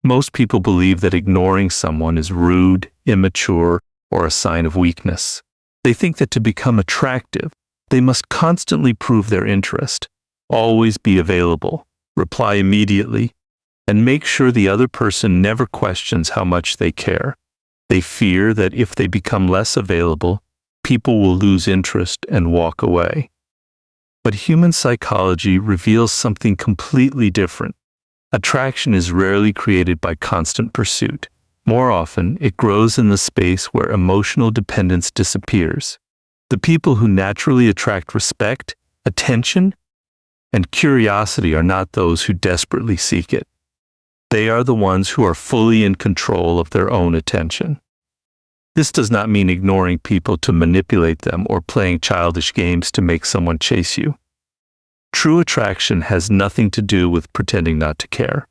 Most people believe that ignoring someone is rude, immature, or a sign of weakness. They think that to become attractive, they must constantly prove their interest, always be available, reply immediately, and make sure the other person never questions how much they care. They fear that if they become less available, people will lose interest and walk away. But human psychology reveals something completely different. Attraction is rarely created by constant pursuit. More often, it grows in the space where emotional dependence disappears. The people who naturally attract respect, attention, and curiosity are not those who desperately seek it. They are the ones who are fully in control of their own attention. This does not mean ignoring people to manipulate them or playing childish games to make someone chase you. True attraction has nothing to do with pretending not to care.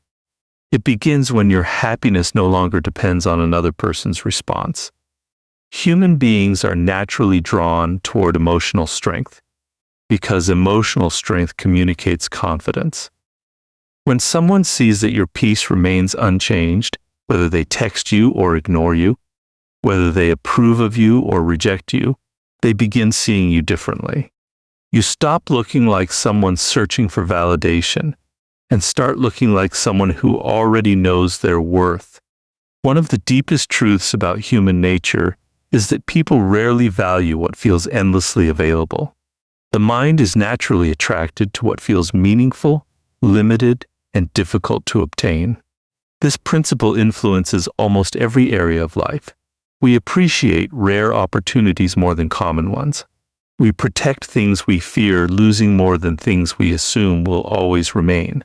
It begins when your happiness no longer depends on another person's response. Human beings are naturally drawn toward emotional strength because emotional strength communicates confidence. When someone sees that your peace remains unchanged, whether they text you or ignore you, whether they approve of you or reject you, they begin seeing you differently. You stop looking like someone searching for validation and start looking like someone who already knows their worth. One of the deepest truths about human nature is that people rarely value what feels endlessly available. The mind is naturally attracted to what feels meaningful, limited, and difficult to obtain. This principle influences almost every area of life. We appreciate rare opportunities more than common ones. We protect things we fear losing more than things we assume will always remain.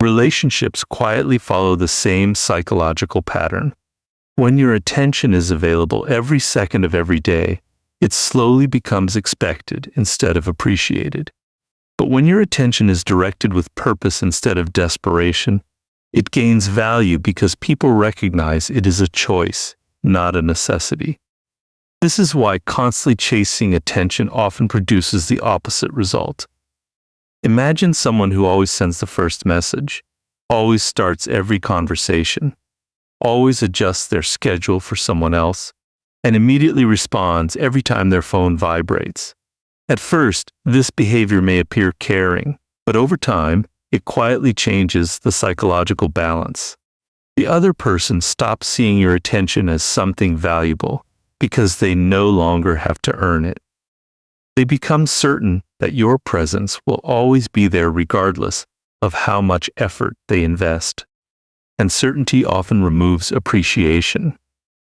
Relationships quietly follow the same psychological pattern. When your attention is available every second of every day, it slowly becomes expected instead of appreciated. But when your attention is directed with purpose instead of desperation, it gains value because people recognize it is a choice, not a necessity. This is why constantly chasing attention often produces the opposite result. Imagine someone who always sends the first message, always starts every conversation, always adjusts their schedule for someone else, and immediately responds every time their phone vibrates. At first, this behavior may appear caring, but over time, it quietly changes the psychological balance. The other person stops seeing your attention as something valuable because they no longer have to earn it. They become certain that your presence will always be there regardless of how much effort they invest. And certainty often removes appreciation.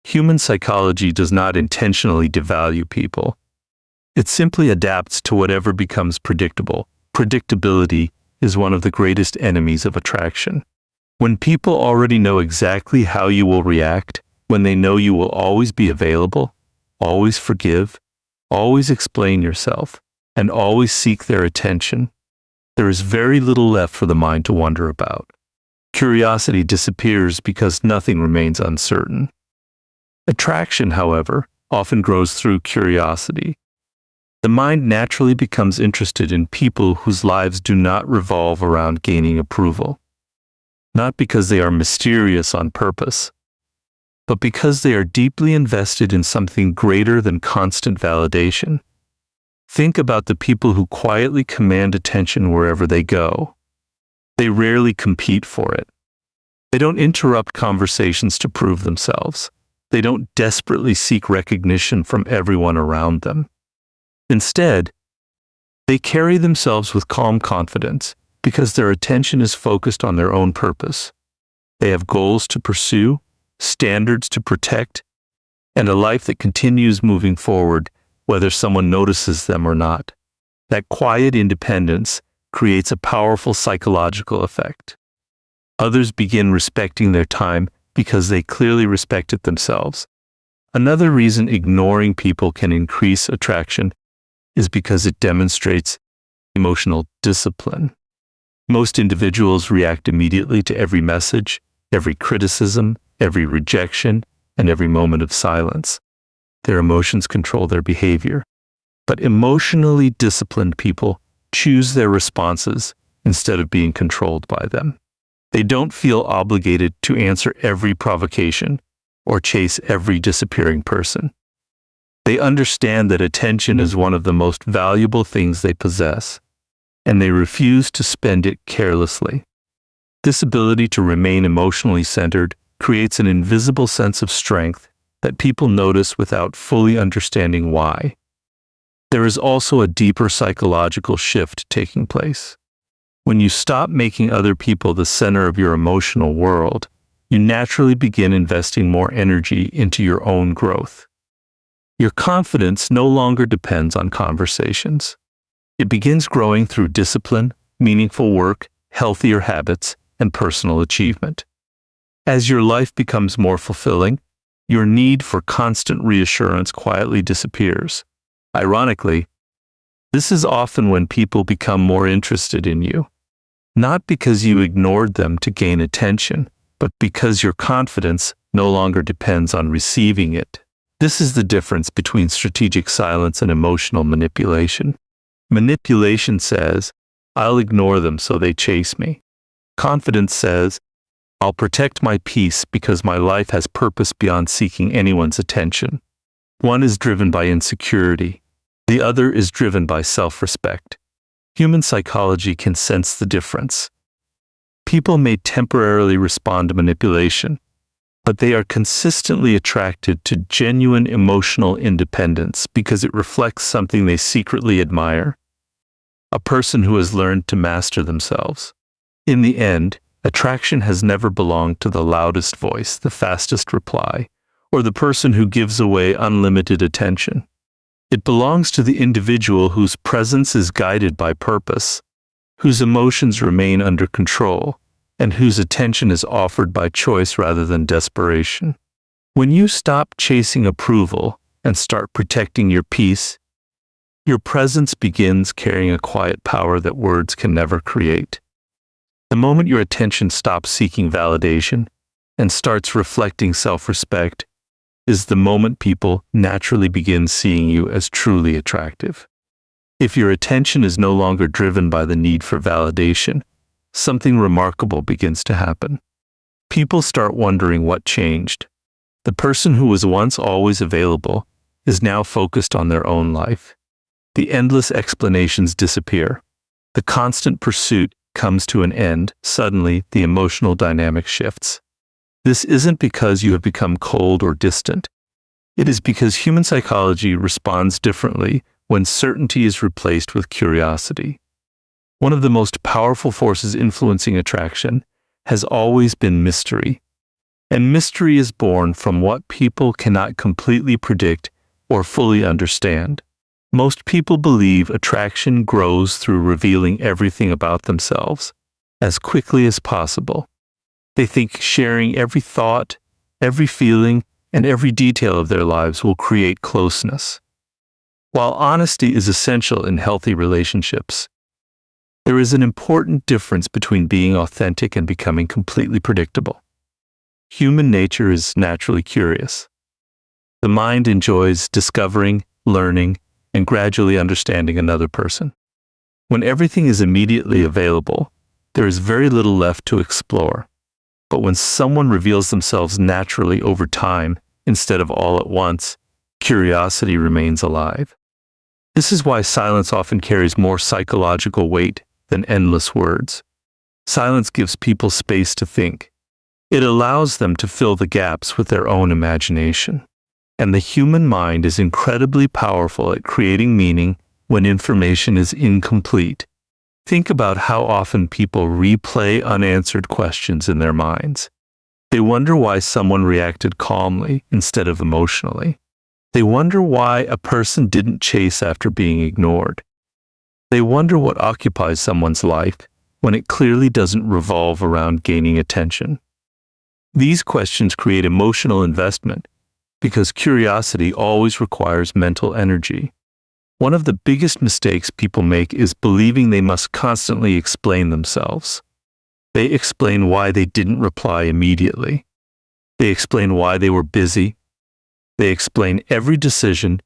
Human psychology does not intentionally devalue people. It simply adapts to whatever becomes predictable. Predictability is one of the greatest enemies of attraction. When people already know exactly how you will react, when they know you will always be available, always forgive, always explain yourself, and always seek their attention, there is very little left for the mind to wonder about. Curiosity disappears because nothing remains uncertain. Attraction, however, often grows through curiosity. The mind naturally becomes interested in people whose lives do not revolve around gaining approval, not because they are mysterious on purpose, but because they are deeply invested in something greater than constant validation. Think about the people who quietly command attention wherever they go. They rarely compete for it. They don't interrupt conversations to prove themselves. They don't desperately seek recognition from everyone around them. Instead, they carry themselves with calm confidence because their attention is focused on their own purpose. They have goals to pursue, standards to protect, and a life that continues moving forward whether someone notices them or not. That quiet independence creates a powerful psychological effect. Others begin respecting their time because they clearly respect it themselves. Another reason ignoring people can increase attraction is because it demonstrates emotional discipline. Most individuals react immediately to every message, every criticism, every rejection, and every moment of silence. Their emotions control their behavior. But emotionally disciplined people choose their responses instead of being controlled by them. They don't feel obligated to answer every provocation or chase every disappearing person. They understand that attention is one of the most valuable things they possess, and they refuse to spend it carelessly. This ability to remain emotionally centered creates an invisible sense of strength that people notice without fully understanding why. There is also a deeper psychological shift taking place. When you stop making other people the center of your emotional world, you naturally begin investing more energy into your own growth. Your confidence no longer depends on conversations. It begins growing through discipline, meaningful work, healthier habits, and personal achievement. As your life becomes more fulfilling, your need for constant reassurance quietly disappears. Ironically, this is often when people become more interested in you. Not because you ignored them to gain attention, but because your confidence no longer depends on receiving it. This is the difference between strategic silence and emotional manipulation. Manipulation says, "I'll ignore them so they chase me." Confidence says, "I'll protect my peace because my life has purpose beyond seeking anyone's attention." One is driven by insecurity. The other is driven by self-respect. Human psychology can sense the difference. People may temporarily respond to manipulation, but they are consistently attracted to genuine emotional independence because it reflects something they secretly admire: a person who has learned to master themselves. In the end, attraction has never belonged to the loudest voice, the fastest reply, or the person who gives away unlimited attention. It belongs to the individual whose presence is guided by purpose, whose emotions remain under control, and whose attention is offered by choice rather than desperation. When you stop chasing approval and start protecting your peace, your presence begins carrying a quiet power that words can never create. The moment your attention stops seeking validation and starts reflecting self-respect is the moment people naturally begin seeing you as truly attractive. If your attention is no longer driven by the need for validation, something remarkable begins to happen. People start wondering what changed. The person who was once always available is now focused on their own life. The endless explanations disappear. The constant pursuit comes to an end. Suddenly, the emotional dynamic shifts. This isn't because you have become cold or distant. It is because human psychology responds differently when certainty is replaced with curiosity. One of the most powerful forces influencing attraction has always been mystery. And mystery is born from what people cannot completely predict or fully understand. Most people believe attraction grows through revealing everything about themselves as quickly as possible. They think sharing every thought, every feeling, and every detail of their lives will create closeness. While honesty is essential in healthy relationships, there is an important difference between being authentic and becoming completely predictable. Human nature is naturally curious. The mind enjoys discovering, learning, and gradually understanding another person. When everything is immediately available, there is very little left to explore. But when someone reveals themselves naturally over time, instead of all at once, curiosity remains alive. This is why silence often carries more psychological weight than endless words. Silence gives people space to think. It allows them to fill the gaps with their own imagination. And the human mind is incredibly powerful at creating meaning when information is incomplete. Think about how often people replay unanswered questions in their minds. They wonder why someone reacted calmly instead of emotionally. They wonder why a person didn't chase after being ignored. They wonder what occupies someone's life when it clearly doesn't revolve around gaining attention. These questions create emotional investment because curiosity always requires mental energy. One of the biggest mistakes people make is believing they must constantly explain themselves. They explain why they didn't reply immediately. They explain why they were busy. They explain every decision,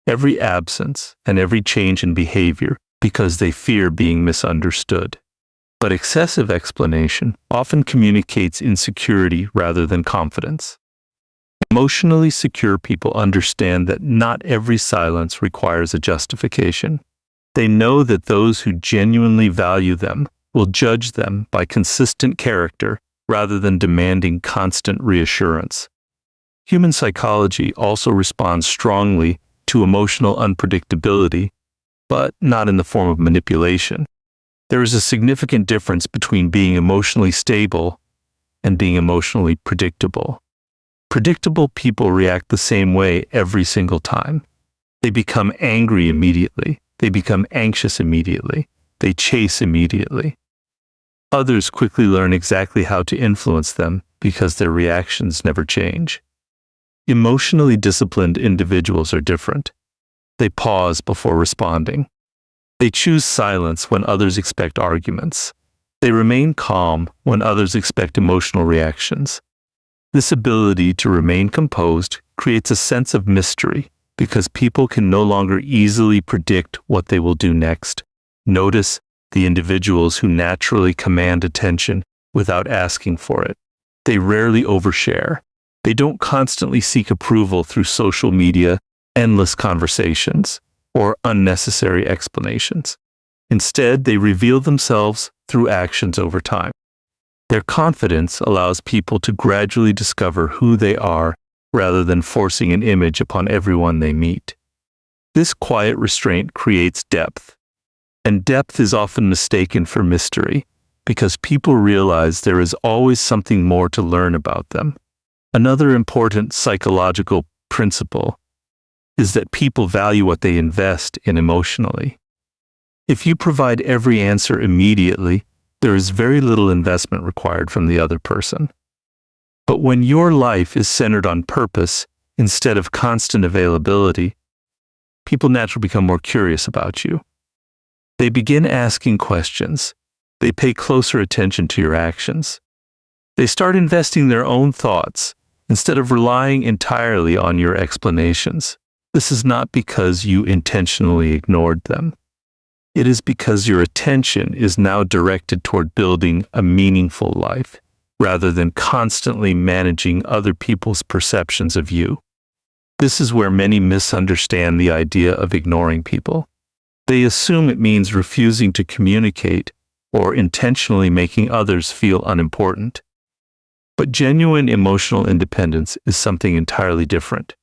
every absence, and every change in behavior because they fear being misunderstood. But excessive explanation often communicates insecurity rather than confidence. Emotionally secure people understand that not every silence requires a justification. They know that those who genuinely value them will judge them by consistent character rather than demanding constant reassurance. Human psychology also responds strongly to emotional unpredictability, but not in the form of manipulation. There is a significant difference between being emotionally stable and being emotionally predictable. Predictable people react the same way every single time. They become angry immediately. They become anxious immediately. They chase immediately. Others quickly learn exactly how to influence them because their reactions never change. Emotionally disciplined individuals are different. They pause before responding. They choose silence when others expect arguments. They remain calm when others expect emotional reactions. This ability to remain composed creates a sense of mystery because people can no longer easily predict what they will do next. Notice the individuals who naturally command attention without asking for it. They rarely overshare. They don't constantly seek approval through social media, endless conversations, or unnecessary explanations. Instead, they reveal themselves through actions over time. Their confidence allows people to gradually discover who they are rather than forcing an image upon everyone they meet. This quiet restraint creates depth, and depth is often mistaken for mystery because people realize there is always something more to learn about them. Another important psychological principle is that people value what they invest in emotionally. If you provide every answer immediately, there is very little investment required from the other person. But when your life is centered on purpose instead of constant availability, people naturally become more curious about you. They begin asking questions. They pay closer attention to your actions. They start investing their own thoughts instead of relying entirely on your explanations. This is not because you intentionally ignored them. It is because your attention is now directed toward building a meaningful life, rather than constantly managing other people's perceptions of you. This is where many misunderstand the idea of ignoring people. They assume it means refusing to communicate or intentionally making others feel unimportant. But genuine emotional independence is something entirely different.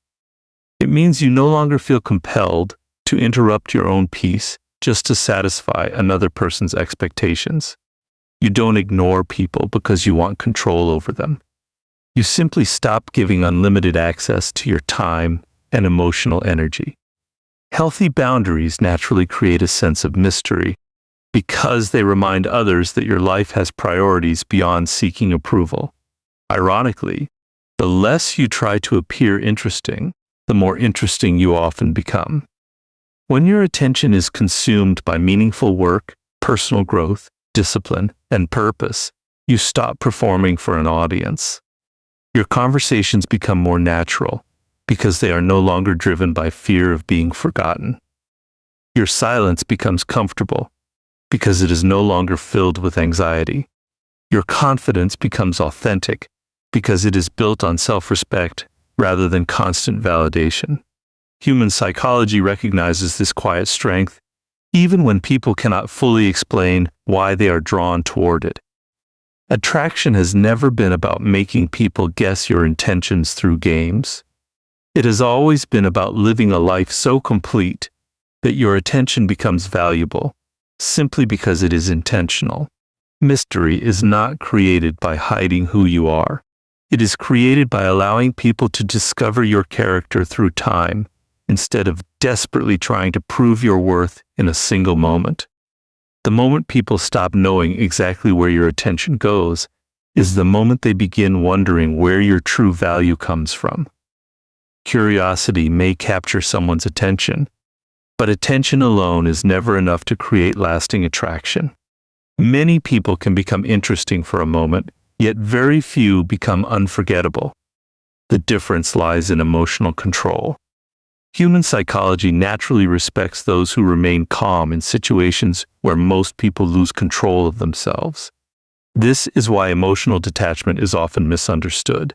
It means you no longer feel compelled to interrupt your own peace just to satisfy another person's expectations. You don't ignore people because you want control over them. You simply stop giving unlimited access to your time and emotional energy. Healthy boundaries naturally create a sense of mystery because they remind others that your life has priorities beyond seeking approval. Ironically, the less you try to appear interesting, the more interesting you often become. When your attention is consumed by meaningful work, personal growth, discipline, and purpose, you stop performing for an audience. Your conversations become more natural because they are no longer driven by fear of being forgotten. Your silence becomes comfortable because it is no longer filled with anxiety. Your confidence becomes authentic because it is built on self-respect rather than constant validation. Human psychology recognizes this quiet strength, even when people cannot fully explain why they are drawn toward it. Attraction has never been about making people guess your intentions through games. It has always been about living a life so complete that your attention becomes valuable, simply because it is intentional. Mystery is not created by hiding who you are. It is created by allowing people to discover your character through time, instead of desperately trying to prove your worth in a single moment. The moment people stop knowing exactly where your attention goes is the moment they begin wondering where your true value comes from. Curiosity may capture someone's attention, but attention alone is never enough to create lasting attraction. Many people can become interesting for a moment, yet very few become unforgettable. The difference lies in emotional control. Human psychology naturally respects those who remain calm in situations where most people lose control of themselves. This is why emotional detachment is often misunderstood.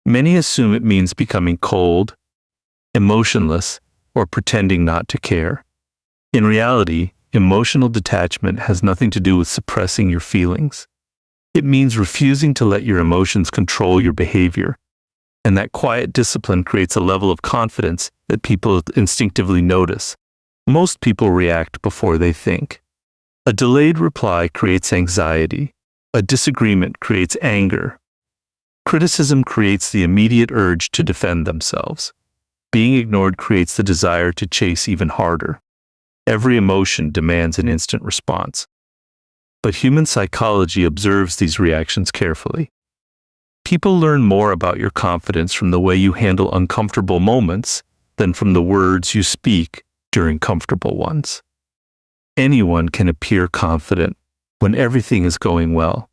Many assume it means becoming cold, emotionless, or pretending not to care. In reality, emotional detachment has nothing to do with suppressing your feelings. It means refusing to let your emotions control your behavior. And that quiet discipline creates a level of confidence that people instinctively notice. Most people react before they think. A delayed reply creates anxiety. A disagreement creates anger. Criticism creates the immediate urge to defend themselves. Being ignored creates the desire to chase even harder. Every emotion demands an instant response. But human psychology observes these reactions carefully. People learn more about your confidence from the way you handle uncomfortable moments than from the words you speak during comfortable ones. Anyone can appear confident when everything is going well.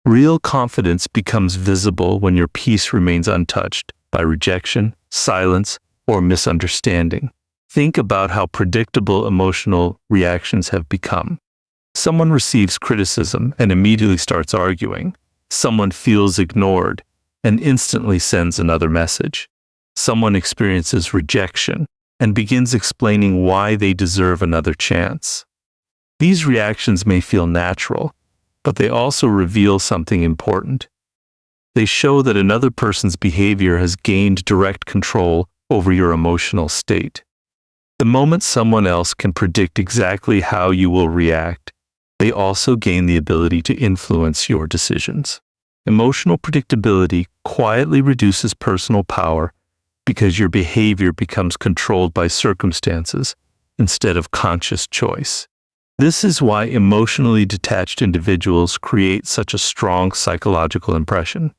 Real confidence becomes visible when your peace remains untouched by rejection, silence, or misunderstanding. Think about how predictable emotional reactions have become. Someone receives criticism and immediately starts arguing. Someone feels ignored and instantly sends another message. Someone experiences rejection and begins explaining why they deserve another chance. These reactions may feel natural, but they also reveal something important. They show that another person's behavior has gained direct control over your emotional state. The moment someone else can predict exactly how you will react, they also gain the ability to influence your decisions. Emotional predictability quietly reduces personal power because your behavior becomes controlled by circumstances instead of conscious choice. This is why emotionally detached individuals create such a strong psychological impression.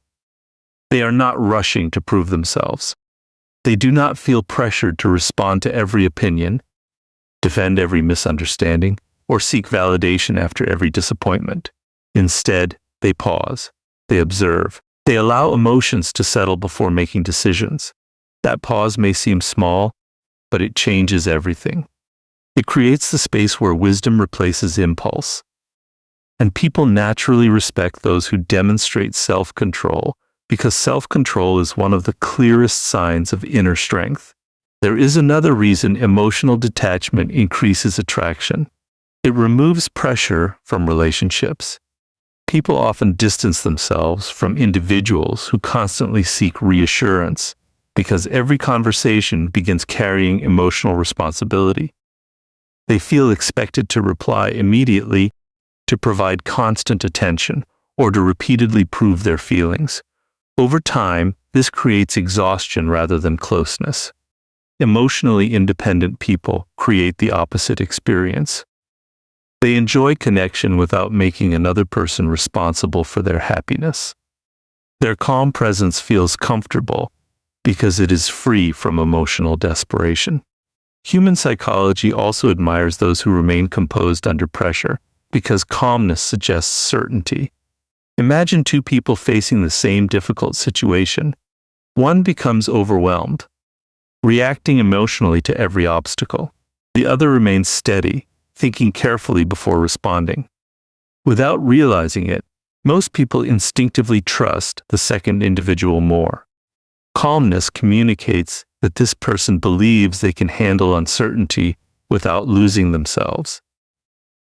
They are not rushing to prove themselves. They do not feel pressured to respond to every opinion, defend every misunderstanding, or seek validation after every disappointment. Instead, they pause, they observe, they allow emotions to settle before making decisions. That pause may seem small, but it changes everything. It creates the space where wisdom replaces impulse. And people naturally respect those who demonstrate self-control because self-control is one of the clearest signs of inner strength. There is another reason emotional detachment increases attraction. It removes pressure from relationships. People often distance themselves from individuals who constantly seek reassurance because every conversation begins carrying emotional responsibility. They feel expected to reply immediately, to provide constant attention, or to repeatedly prove their feelings. Over time, this creates exhaustion rather than closeness. Emotionally independent people create the opposite experience. They enjoy connection without making another person responsible for their happiness. Their calm presence feels comfortable because it is free from emotional desperation. Human psychology also admires those who remain composed under pressure because calmness suggests certainty. Imagine two people facing the same difficult situation. One becomes overwhelmed, reacting emotionally to every obstacle. The other remains steady, thinking carefully before responding. Without realizing it, most people instinctively trust the second individual more. Calmness communicates that this person believes they can handle uncertainty without losing themselves.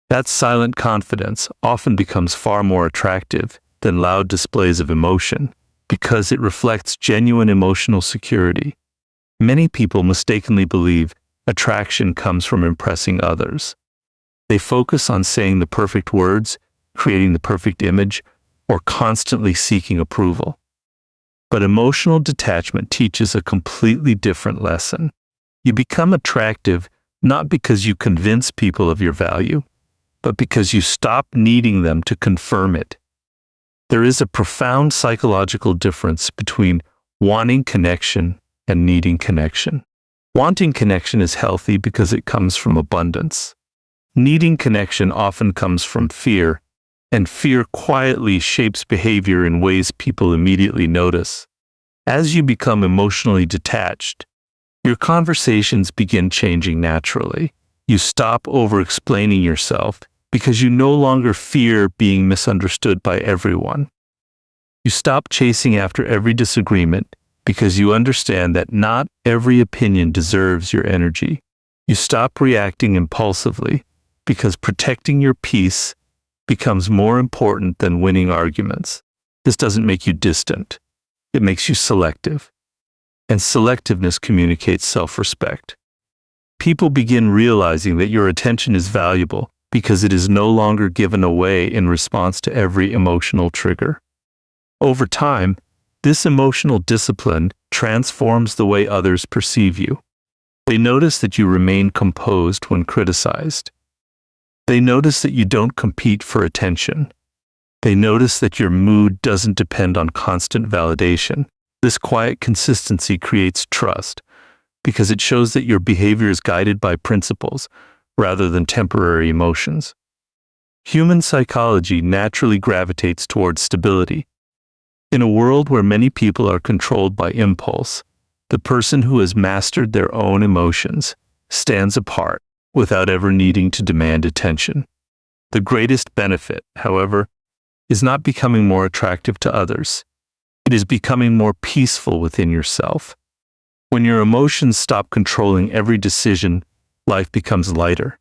That silent confidence often becomes far more attractive than loud displays of emotion because it reflects genuine emotional security. Many people mistakenly believe attraction comes from impressing others. They focus on saying the perfect words, creating the perfect image, or constantly seeking approval. But emotional detachment teaches a completely different lesson. You become attractive not because you convince people of your value, but because you stop needing them to confirm it. There is a profound psychological difference between wanting connection and needing connection. Wanting connection is healthy because it comes from abundance. Needing connection often comes from fear, and fear quietly shapes behavior in ways people immediately notice. As you become emotionally detached, Your conversations begin changing naturally. You stop over-explaining yourself because you no longer fear being misunderstood by everyone. You stop chasing after every disagreement because you understand that not every opinion deserves your energy. You stop reacting impulsively because protecting your peace becomes more important than winning arguments. This doesn't make you distant. It makes you selective. And selectiveness communicates self-respect. People begin realizing that your attention is valuable because it is no longer given away in response to every emotional trigger. Over time, this emotional discipline transforms the way others perceive you. They notice that you remain composed when criticized. They notice that you don't compete for attention. They notice that your mood doesn't depend on constant validation. This quiet consistency creates trust because it shows that your behavior is guided by principles rather than temporary emotions. Human psychology naturally gravitates towards stability. In a world where many people are controlled by impulse, the person who has mastered their own emotions stands apart without ever needing to demand attention. The greatest benefit, however, is not becoming more attractive to others. It is becoming more peaceful within yourself. When your emotions stop controlling every decision, life becomes lighter.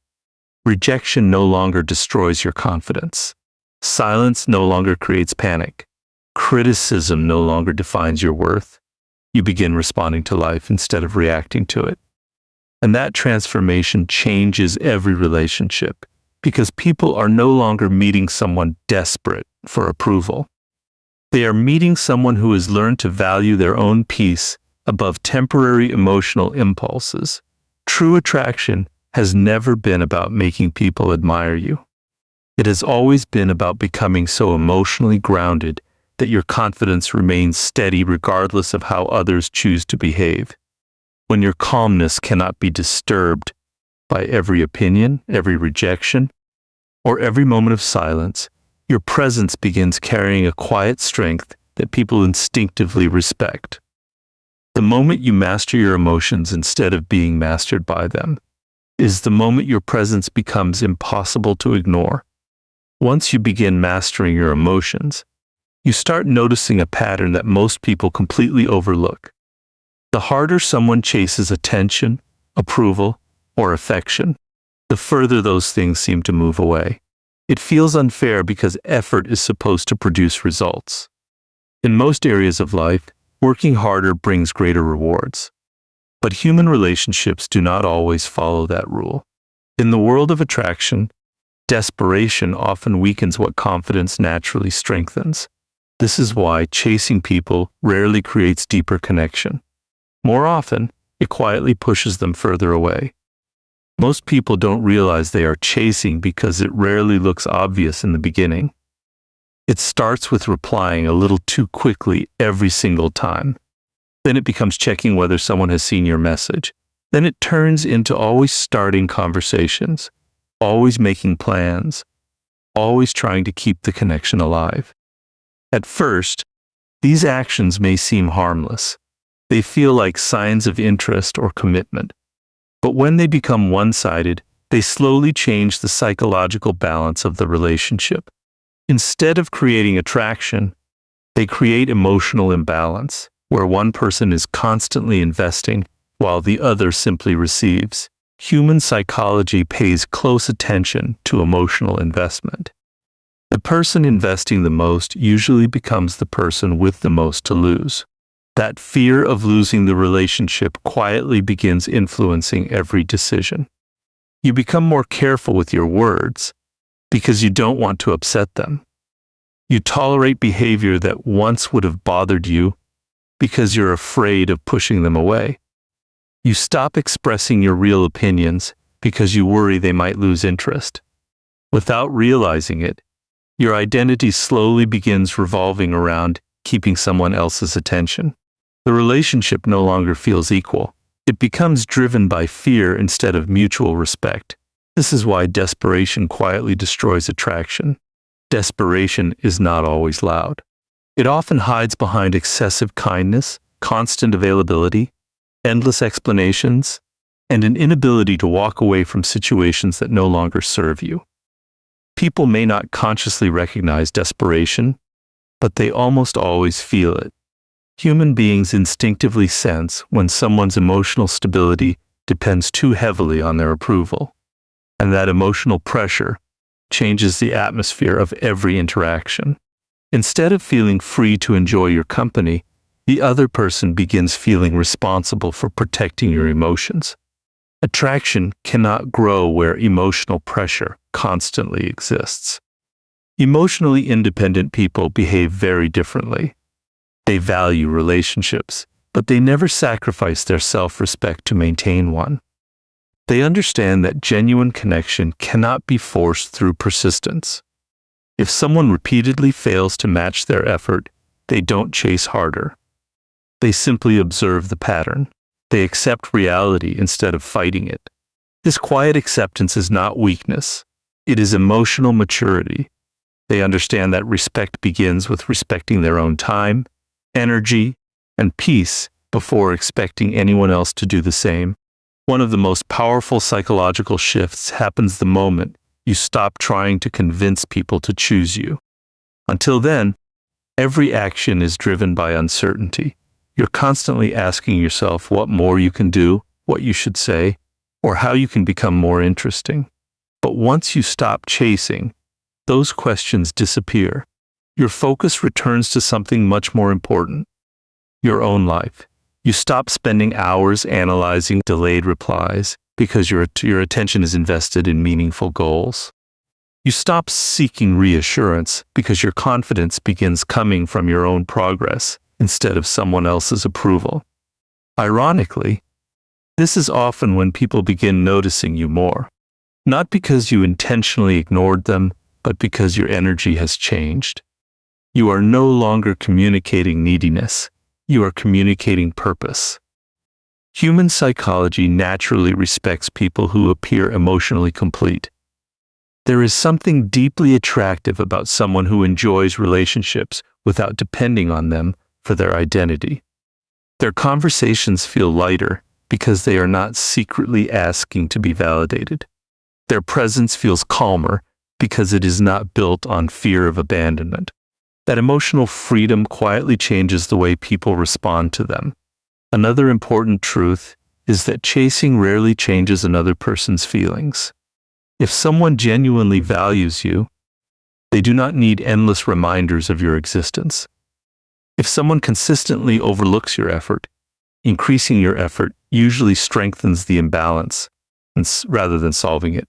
Rejection no longer destroys your confidence. Silence no longer creates panic. Criticism no longer defines your worth. You begin responding to life instead of reacting to it. And that transformation changes every relationship because people are no longer meeting someone desperate for approval. They are meeting someone who has learned to value their own peace above temporary emotional impulses. True attraction has never been about making people admire you. It has always been about becoming so emotionally grounded that your confidence remains steady regardless of how others choose to behave. When your calmness cannot be disturbed by every opinion, every rejection, or every moment of silence, your presence begins carrying a quiet strength that people instinctively respect. The moment you master your emotions instead of being mastered by them is the moment your presence becomes impossible to ignore. Once you begin mastering your emotions, you start noticing a pattern that most people completely overlook. The harder someone chases attention, approval, or affection, the further those things seem to move away. It feels unfair because effort is supposed to produce results. In most areas of life, working harder brings greater rewards. But human relationships do not always follow that rule. In the world of attraction, desperation often weakens what confidence naturally strengthens. This is why chasing people rarely creates deeper connection. More often, it quietly pushes them further away. Most people don't realize they are chasing because it rarely looks obvious in the beginning. It starts with replying a little too quickly every single time. Then it becomes checking whether someone has seen your message. Then it turns into always starting conversations, always making plans, always trying to keep the connection alive. At first, these actions may seem harmless. They feel like signs of interest or commitment. But when they become one-sided, they slowly change the psychological balance of the relationship. Instead of creating attraction, they create emotional imbalance, where one person is constantly investing while the other simply receives. Human psychology pays close attention to emotional investment. The person investing the most usually becomes the person with the most to lose. That fear of losing the relationship quietly begins influencing every decision. You become more careful with your words because you don't want to upset them. You tolerate behavior that once would have bothered you because you're afraid of pushing them away. You stop expressing your real opinions because you worry they might lose interest. Without realizing it, your identity slowly begins revolving around keeping someone else's attention. The relationship no longer feels equal. It becomes driven by fear instead of mutual respect. This is why desperation quietly destroys attraction. Desperation is not always loud. It often hides behind excessive kindness, constant availability, endless explanations, and an inability to walk away from situations that no longer serve you. People may not consciously recognize desperation, but they almost always feel it. Human beings instinctively sense when someone's emotional stability depends too heavily on their approval, and that emotional pressure changes the atmosphere of every interaction. Instead of feeling free to enjoy your company, the other person begins feeling responsible for protecting your emotions. Attraction cannot grow where emotional pressure constantly exists. Emotionally independent people behave very differently. They value relationships, but they never sacrifice their self-respect to maintain one. They understand that genuine connection cannot be forced through persistence. If someone repeatedly fails to match their effort, they don't chase harder. They simply observe the pattern. They accept reality instead of fighting it. This quiet acceptance is not weakness. It is emotional maturity. They understand that respect begins with respecting their own time, energy, and peace before expecting anyone else to do the same. One of the most powerful psychological shifts happens the moment you stop trying to convince people to choose you. Until then, every action is driven by uncertainty. You're constantly asking yourself what more you can do, what you should say, or how you can become more interesting. But once you stop chasing, those questions disappear. Your focus returns to something much more important: your own life. You stop spending hours analyzing delayed replies because your attention is invested in meaningful goals. You stop seeking reassurance because your confidence begins coming from your own progress instead of someone else's approval. Ironically, this is often when people begin noticing you more, not because you intentionally ignored them, but because your energy has changed. You are no longer communicating neediness. You are communicating purpose. Human psychology naturally respects people who appear emotionally complete. There is something deeply attractive about someone who enjoys relationships without depending on them for their identity. Their conversations feel lighter because they are not secretly asking to be validated. Their presence feels calmer because it is not built on fear of abandonment. That emotional freedom quietly changes the way people respond to them. Another important truth is that chasing rarely changes another person's feelings. If someone genuinely values you, they do not need endless reminders of your existence. If someone consistently overlooks your effort, increasing your effort usually strengthens the imbalance rather than solving it.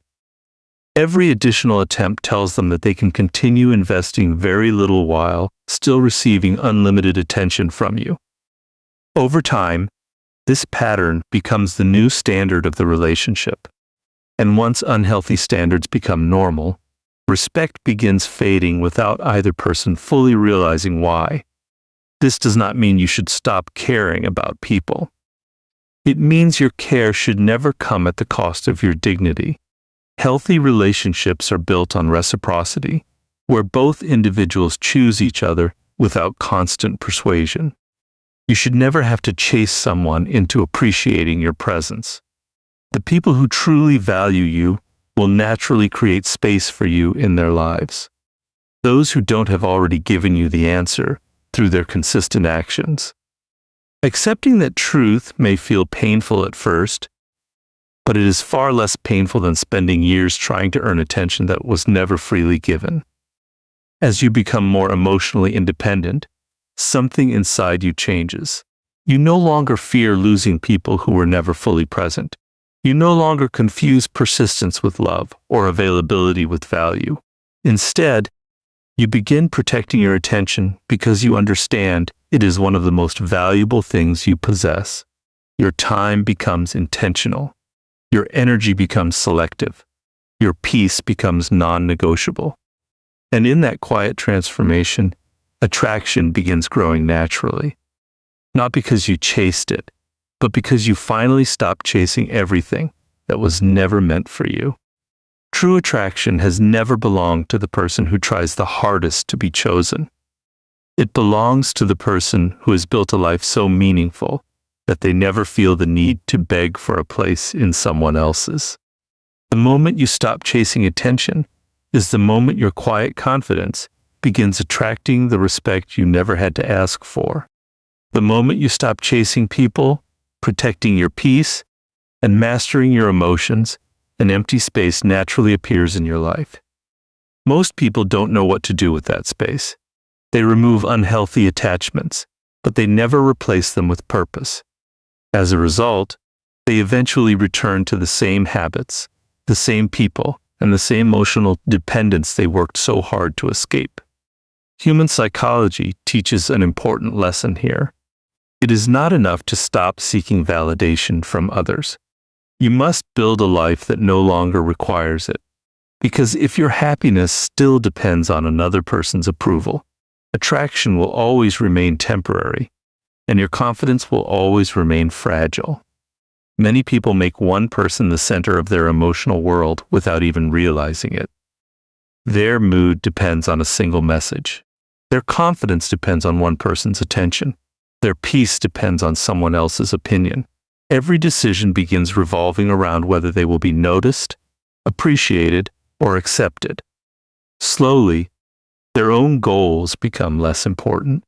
Every additional attempt tells them that they can continue investing very little while still receiving unlimited attention from you. Over time, this pattern becomes the new standard of the relationship. And once unhealthy standards become normal, respect begins fading without either person fully realizing why. This does not mean you should stop caring about people. It means your care should never come at the cost of your dignity. Healthy relationships are built on reciprocity, where both individuals choose each other without constant persuasion. You should never have to chase someone into appreciating your presence. The people who truly value you will naturally create space for you in their lives. Those who don't have already given you the answer through their consistent actions. Accepting that truth may feel painful at first, but it is far less painful than spending years trying to earn attention that was never freely given. As you become more emotionally independent, something inside you changes. You no longer fear losing people who were never fully present. You no longer confuse persistence with love or availability with value. Instead, you begin protecting your attention because you understand it is one of the most valuable things you possess. Your time becomes intentional. Your energy becomes selective. Your peace becomes non-negotiable. And in that quiet transformation, attraction begins growing naturally. Not because you chased it, but because you finally stopped chasing everything that was never meant for you. True attraction has never belonged to the person who tries the hardest to be chosen. It belongs to the person who has built a life so meaningful that they never feel the need to beg for a place in someone else's. The moment you stop chasing attention is the moment your quiet confidence begins attracting the respect you never had to ask for. The moment you stop chasing people, protecting your peace, and mastering your emotions, an empty space naturally appears in your life. Most people don't know what to do with that space. They remove unhealthy attachments, but they never replace them with purpose. As a result, they eventually return to the same habits, the same people, and the same emotional dependence they worked so hard to escape. Human psychology teaches an important lesson here. It is not enough to stop seeking validation from others. You must build a life that no longer requires it. Because if your happiness still depends on another person's approval, attraction will always remain temporary, and your confidence will always remain fragile. Many people make one person the center of their emotional world without even realizing it. Their mood depends on a single message. Their confidence depends on one person's attention. Their peace depends on someone else's opinion. Every decision begins revolving around whether they will be noticed, appreciated, or accepted. Slowly, their own goals become less important.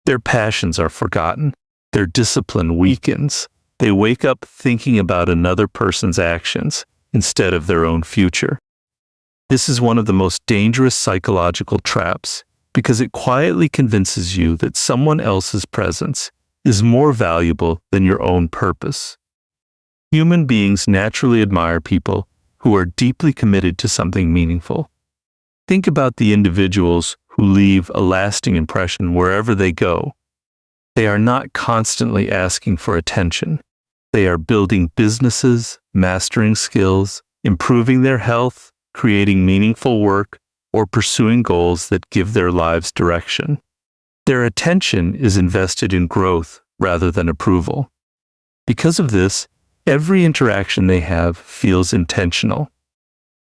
Their passions are forgotten. Their discipline weakens. They wake up thinking about another person's actions instead of their own future. This is one of the most dangerous psychological traps because it quietly convinces you that someone else's presence is more valuable than your own purpose. Human beings naturally admire people who are deeply committed to something meaningful. Think about the individuals who leave a lasting impression wherever they go. They are not constantly asking for attention. They are building businesses, mastering skills, improving their health, creating meaningful work, or pursuing goals that give their lives direction. Their attention is invested in growth rather than approval. Because of this, every interaction they have feels intentional.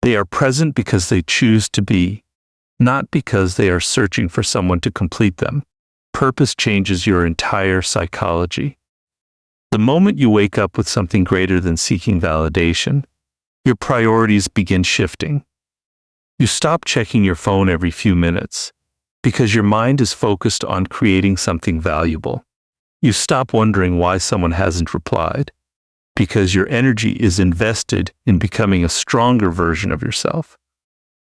They are present because they choose to be, not because they are searching for someone to complete them. Purpose changes your entire psychology. The moment you wake up with something greater than seeking validation, your priorities begin shifting. You stop checking your phone every few minutes because your mind is focused on creating something valuable. You stop wondering why someone hasn't replied because your energy is invested in becoming a stronger version of yourself.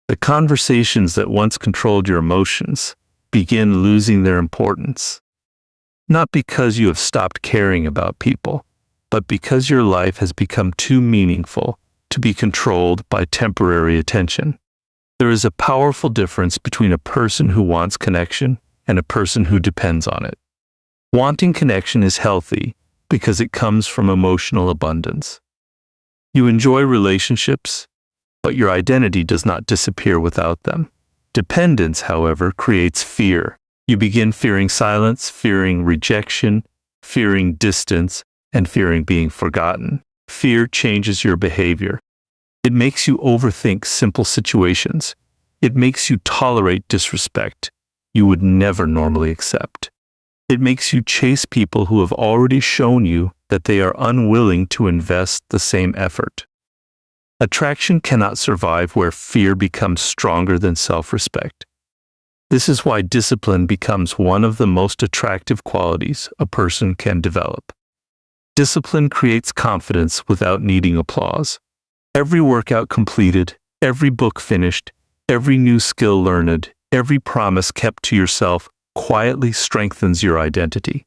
The conversations that once controlled your emotions begin losing their importance. Not because you have stopped caring about people, but because your life has become too meaningful to be controlled by temporary attention. There is a powerful difference between a person who wants connection and a person who depends on it. Wanting connection is healthy because it comes from emotional abundance. You enjoy relationships, but your identity does not disappear without them. Dependence, however, creates fear. You begin fearing silence, fearing rejection, fearing distance, and fearing being forgotten. Fear changes your behavior. It makes you overthink simple situations. It makes you tolerate disrespect you would never normally accept. It makes you chase people who have already shown you that they are unwilling to invest the same effort. Attraction cannot survive where fear becomes stronger than self-respect. This is why discipline becomes one of the most attractive qualities a person can develop. Discipline creates confidence without needing applause. Every workout completed, every book finished, every new skill learned, every promise kept to yourself quietly strengthens your identity.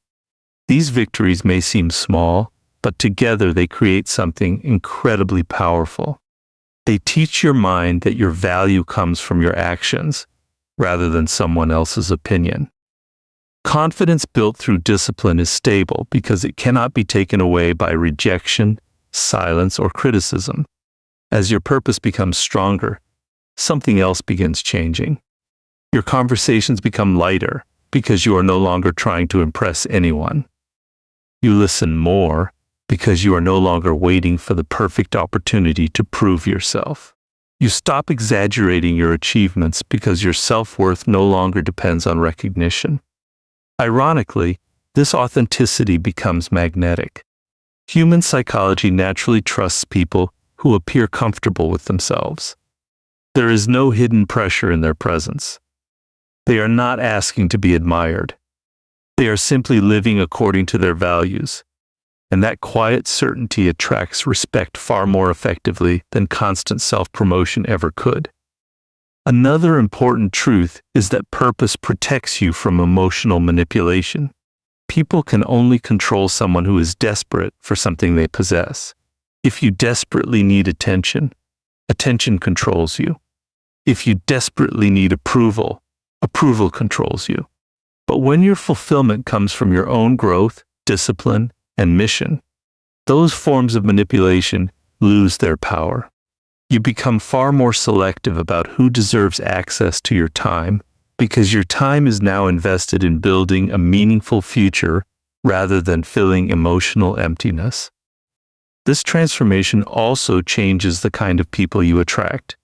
These victories may seem small, but together they create something incredibly powerful. They teach your mind that your value comes from your actions, rather than someone else's opinion. Confidence built through discipline is stable because it cannot be taken away by rejection, silence, or criticism. As your purpose becomes stronger, something else begins changing. Your conversations become lighter because you are no longer trying to impress anyone. You listen more because you are no longer waiting for the perfect opportunity to prove yourself. You stop exaggerating your achievements because your self-worth no longer depends on recognition. Ironically, This authenticity becomes magnetic. Human psychology naturally trusts people who appear comfortable with themselves. There is no hidden pressure in their presence. They are not asking to be admired. They are simply living according to their values, and that quiet certainty attracts respect far more effectively than constant self-promotion ever could. Another important truth is that purpose protects you from emotional manipulation. People can only control someone who is desperate for something they possess. If you desperately need attention, attention controls you. If you desperately need approval, approval controls you. But when your fulfillment comes from your own growth, discipline, and mission, those forms of manipulation lose their power. You become far more selective about who deserves access to your time because your time is now invested in building a meaningful future rather than filling emotional emptiness. This transformation also changes the kind of people you attract.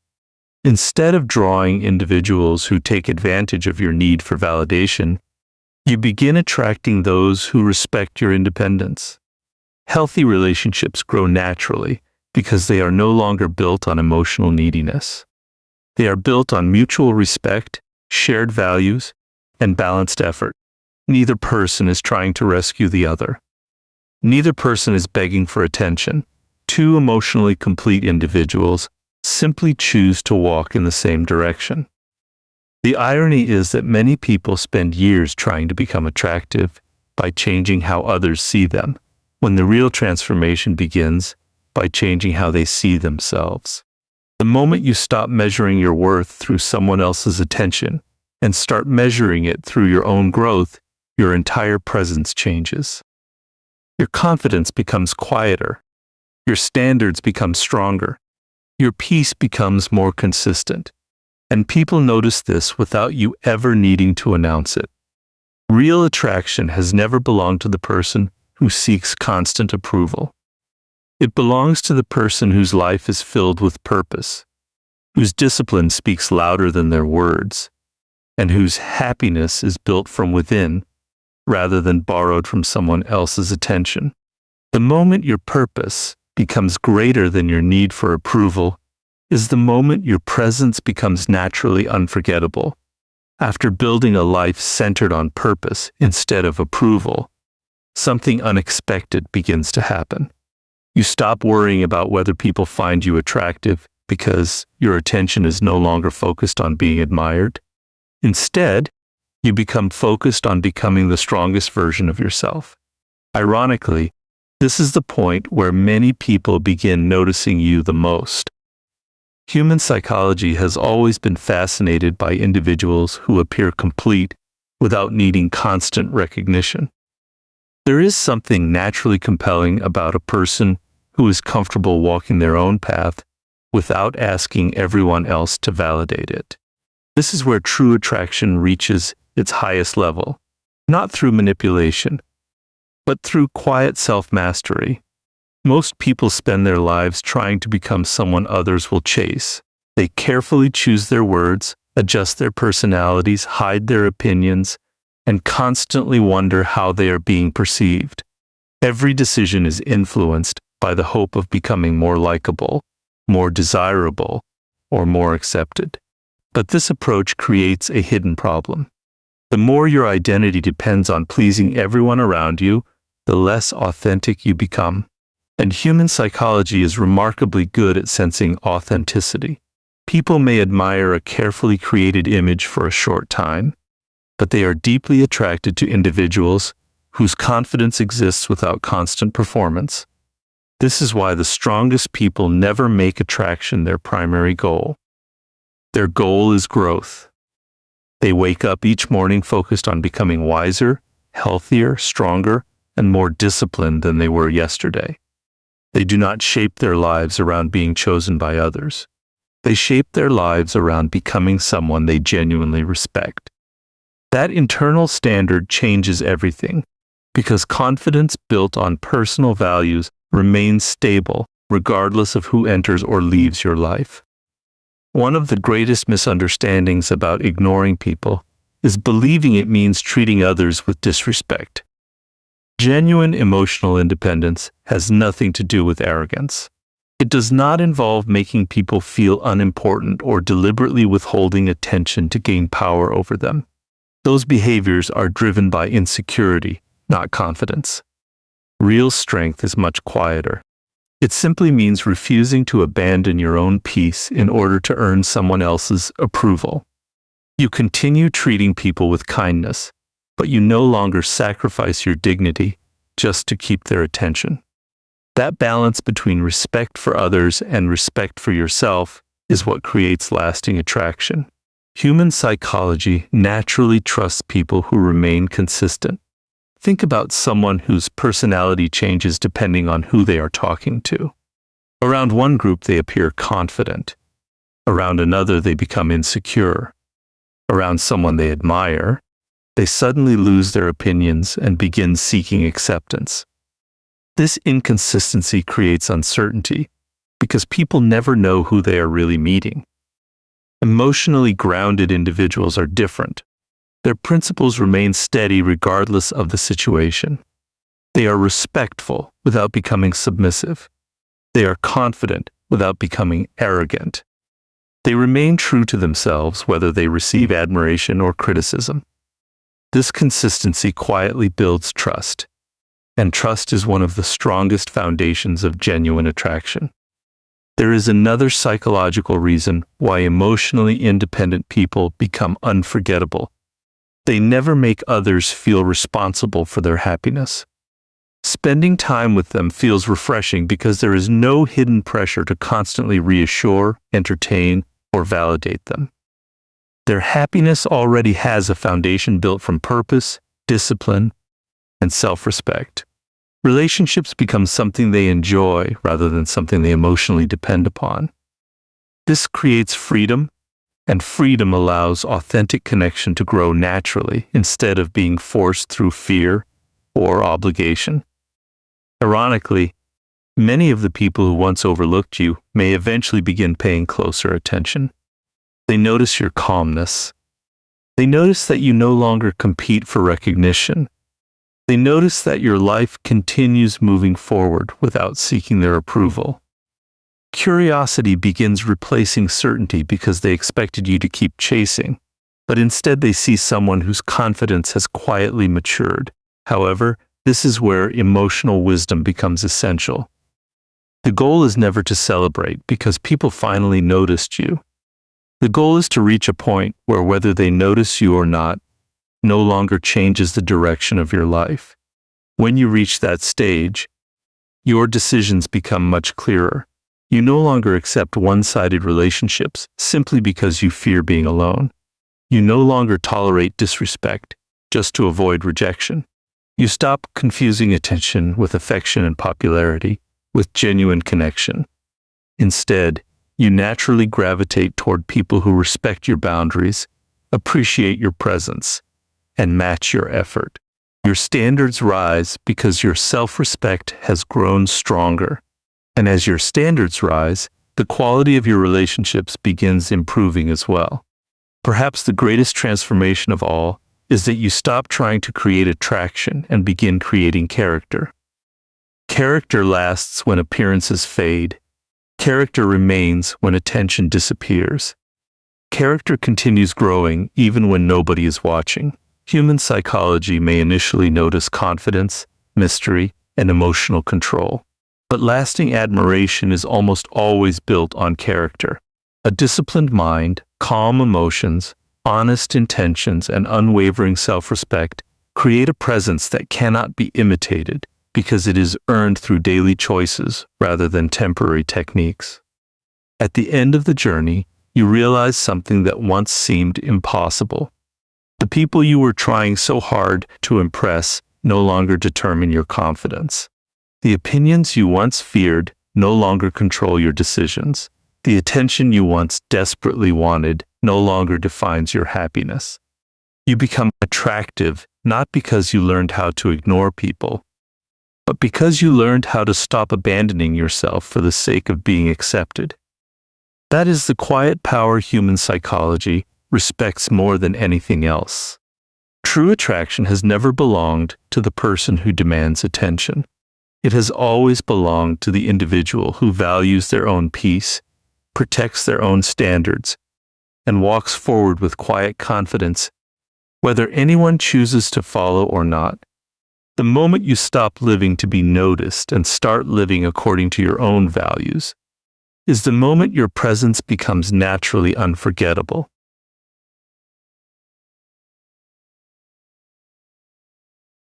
Instead of drawing individuals who take advantage of your need for validation, you begin attracting those who respect your independence. Healthy relationships grow naturally because they are no longer built on emotional neediness. They are built on mutual respect, shared values, and balanced effort. Neither person is trying to rescue the other. Neither person is begging for attention. Two emotionally complete individuals simply choose to walk in the same direction. The irony is that many people spend years trying to become attractive by changing how others see them, when the real transformation begins by changing how they see themselves. The moment you stop measuring your worth through someone else's attention and start measuring it through your own growth, your entire presence changes. Your confidence becomes quieter. Your standards become stronger. Your peace becomes more consistent. And people notice this without you ever needing to announce it. Real attraction has never belonged to the person who seeks constant approval. It belongs to the person whose life is filled with purpose, whose discipline speaks louder than their words, and whose happiness is built from within rather than borrowed from someone else's attention. The moment your purpose becomes greater than your need for approval is the moment your presence becomes naturally unforgettable. After building a life centered on purpose instead of approval, something unexpected begins to happen. You stop worrying about whether people find you attractive because your attention is no longer focused on being admired. Instead, you become focused on becoming the strongest version of yourself. Ironically, this is the point where many people begin noticing you the most. Human psychology has always been fascinated by individuals who appear complete without needing constant recognition. There is something naturally compelling about a person who is comfortable walking their own path without asking everyone else to validate it. This is where true attraction reaches its highest level, not through manipulation, but through quiet self-mastery. Most people spend their lives trying to become someone others will chase. They carefully choose their words, adjust their personalities, hide their opinions, and constantly wonder how they are being perceived. Every decision is influenced by the hope of becoming more likable, more desirable, or more accepted. But this approach creates a hidden problem. The more your identity depends on pleasing everyone around you, the less authentic you become. And human psychology is remarkably good at sensing authenticity. People may admire a carefully created image for a short time, but they are deeply attracted to individuals whose confidence exists without constant performance. This is why the strongest people never make attraction their primary goal. Their goal is growth. They wake up each morning focused on becoming wiser, healthier, stronger, and more disciplined than they were yesterday. They do not shape their lives around being chosen by others. They shape their lives around becoming someone they genuinely respect. That internal standard changes everything, because confidence built on personal values remains stable regardless of who enters or leaves your life. One of the greatest misunderstandings about ignoring people is believing it means treating others with disrespect. Genuine emotional independence has nothing to do with arrogance. It does not involve making people feel unimportant or deliberately withholding attention to gain power over them. Those behaviors are driven by insecurity, not confidence. Real strength is much quieter. It simply means refusing to abandon your own peace in order to earn someone else's approval. You continue treating people with kindness, but you no longer sacrifice your dignity just to keep their attention. That balance between respect for others and respect for yourself is what creates lasting attraction. Human psychology naturally trusts people who remain consistent. Think about someone whose personality changes depending on who they are talking to. Around one group, they appear confident. Around another, they become insecure. Around someone they admire, they suddenly lose their opinions and begin seeking acceptance. This inconsistency creates uncertainty because people never know who they are really meeting. Emotionally grounded individuals are different. Their principles remain steady regardless of the situation. They are respectful without becoming submissive. They are confident without becoming arrogant. They remain true to themselves whether they receive admiration or criticism. This consistency quietly builds trust, and trust is one of the strongest foundations of genuine attraction. There is another psychological reason why emotionally independent people become unforgettable. They never make others feel responsible for their happiness. Spending time with them feels refreshing because there is no hidden pressure to constantly reassure, entertain, or validate them. Their happiness already has a foundation built from purpose, discipline, and self-respect. Relationships become something they enjoy rather than something they emotionally depend upon. This creates freedom, and freedom allows authentic connection to grow naturally instead of being forced through fear or obligation. Ironically, many of the people who once overlooked you may eventually begin paying closer attention. They notice your calmness. They notice that you no longer compete for recognition. They notice that your life continues moving forward without seeking their approval. Curiosity begins replacing certainty because they expected you to keep chasing, but instead they see someone whose confidence has quietly matured. However, this is where emotional wisdom becomes essential. The goal is never to celebrate because people finally noticed you. The goal is to reach a point where whether they notice you or not no longer changes the direction of your life. When you reach that stage, your decisions become much clearer. You no longer accept one-sided relationships simply because you fear being alone. You no longer tolerate disrespect just to avoid rejection. You stop confusing attention with affection and popularity with genuine connection. Instead, you naturally gravitate toward people who respect your boundaries, appreciate your presence, and match your effort. Your standards rise because your self-respect has grown stronger. And as your standards rise, the quality of your relationships begins improving as well. Perhaps the greatest transformation of all is that you stop trying to create attraction and begin creating character. Character lasts when appearances fade. Character remains when attention disappears. Character continues growing even when nobody is watching. Human psychology may initially notice confidence, mystery, and emotional control. But lasting admiration is almost always built on character. A disciplined mind, calm emotions, honest intentions, and unwavering self-respect create a presence that cannot be imitated because it is earned through daily choices rather than temporary techniques. At the end of the journey, you realize something that once seemed impossible. The people you were trying so hard to impress no longer determine your confidence. The opinions you once feared no longer control your decisions. The attention you once desperately wanted no longer defines your happiness. You become attractive not because you learned how to ignore people, but because you learned how to stop abandoning yourself for the sake of being accepted. That is the quiet power human psychology respects more than anything else. True attraction has never belonged to the person who demands attention. It has always belonged to the individual who values their own peace, protects their own standards, and walks forward with quiet confidence, whether anyone chooses to follow or not. The moment you stop living to be noticed and start living according to your own values is the moment your presence becomes naturally unforgettable.